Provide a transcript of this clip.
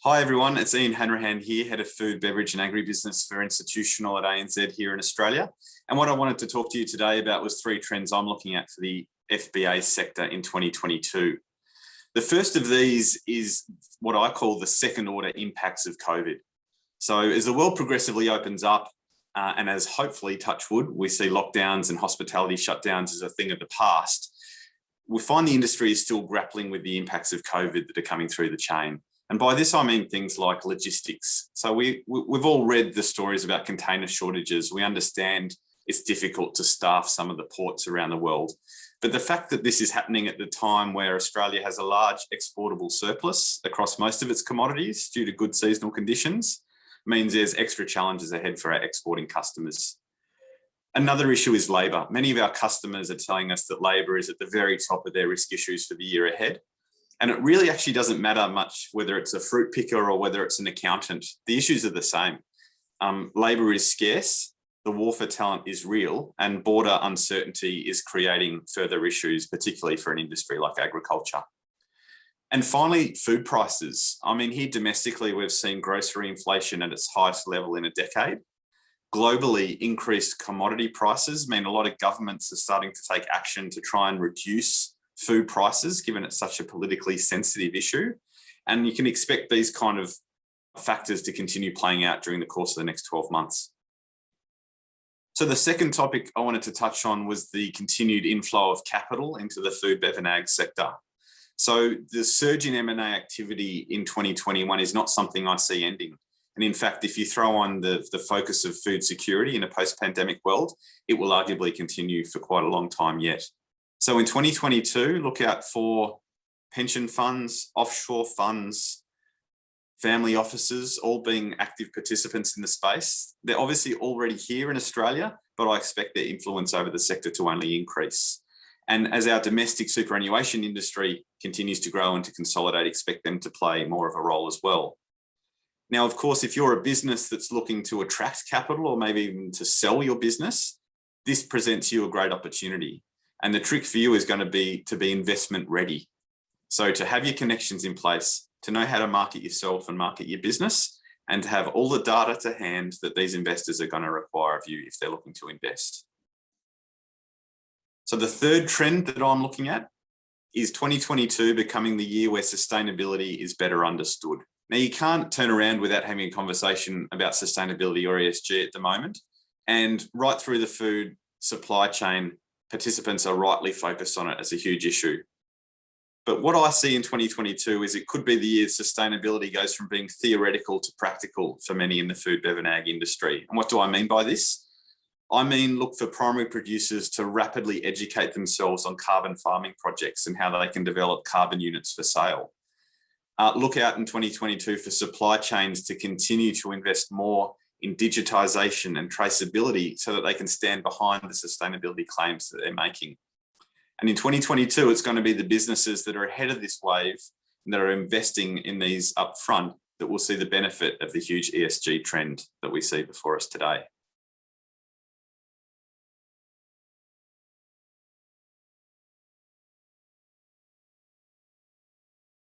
Hi everyone, it's Ian Hanrahan here, Head of Food, Beverage and Agribusiness for Institutional at ANZ here in Australia. And what I wanted to talk to you today about was three trends I'm looking at for the FB&A sector in 2022. The first of these is what I call the second order impacts of COVID. So as the world progressively opens up and as hopefully, touch wood, we see lockdowns and hospitality shutdowns as a thing of the past, we find the industry is still grappling with the impacts of COVID that are coming through the chain. And by this, I mean things like logistics. So we've all read the stories about container shortages. We understand it's difficult to staff some of the ports around the world. But the fact that this is happening at the time where Australia has a large exportable surplus across most of its commodities due to good seasonal conditions means there's extra challenges ahead for our exporting customers. Another issue is labour. Many of our customers are telling us that labour is at the very top of their risk issues for the year ahead. And it really actually doesn't matter much whether it's a fruit picker or whether it's an accountant. The issues are the same. Labour is scarce, the war for talent is real, and border uncertainty is creating further issues, particularly for an industry like agriculture. And finally, food prices. I mean, here domestically, we've seen grocery inflation at its highest level in a decade. Globally, increased commodity prices mean a lot of governments are starting to take action to try and reduce food prices, given it's such a politically sensitive issue. And you can expect these kind of factors to continue playing out during the course of the next 12 months. So the second topic I wanted to touch on was the continued inflow of capital into the food, bev and ag sector. So the surge in M&A activity in 2021 is not something I see ending. And in fact, if you throw on the focus of food security in a post-pandemic world, it will arguably continue for quite a long time yet. So in 2022, look out for pension funds, offshore funds, family offices, all being active participants in the space. They're obviously already here in Australia, but I expect their influence over the sector to only increase. And as our domestic superannuation industry continues to grow and to consolidate, expect them to play more of a role as well. Now, of course, if you're a business that's looking to attract capital or maybe even to sell your business, this presents you a great opportunity. And the trick for you is going to be investment ready. So to have your connections in place, to know how to market yourself and market your business, and to have all the data to hand that these investors are going to require of you if they're looking to invest. So the third trend that I'm looking at is 2022 becoming the year where sustainability is better understood. Now, you can't turn around without having a conversation about sustainability or ESG at the moment. And right through the food supply chain, participants are rightly focused on it as a huge issue. But what I see in 2022 is it could be the year sustainability goes from being theoretical to practical for many in the food, bev and ag industry. And what do I mean by this? I mean, look for primary producers to rapidly educate themselves on carbon farming projects and how they can develop carbon units for sale. Look out in 2022 for supply chains to continue to invest more in digitisation and traceability so that they can stand behind the sustainability claims that they're making. And in 2022, it's going to be the businesses that are ahead of this wave and that are investing in these upfront that will see the benefit of the huge ESG trend that we see before us today.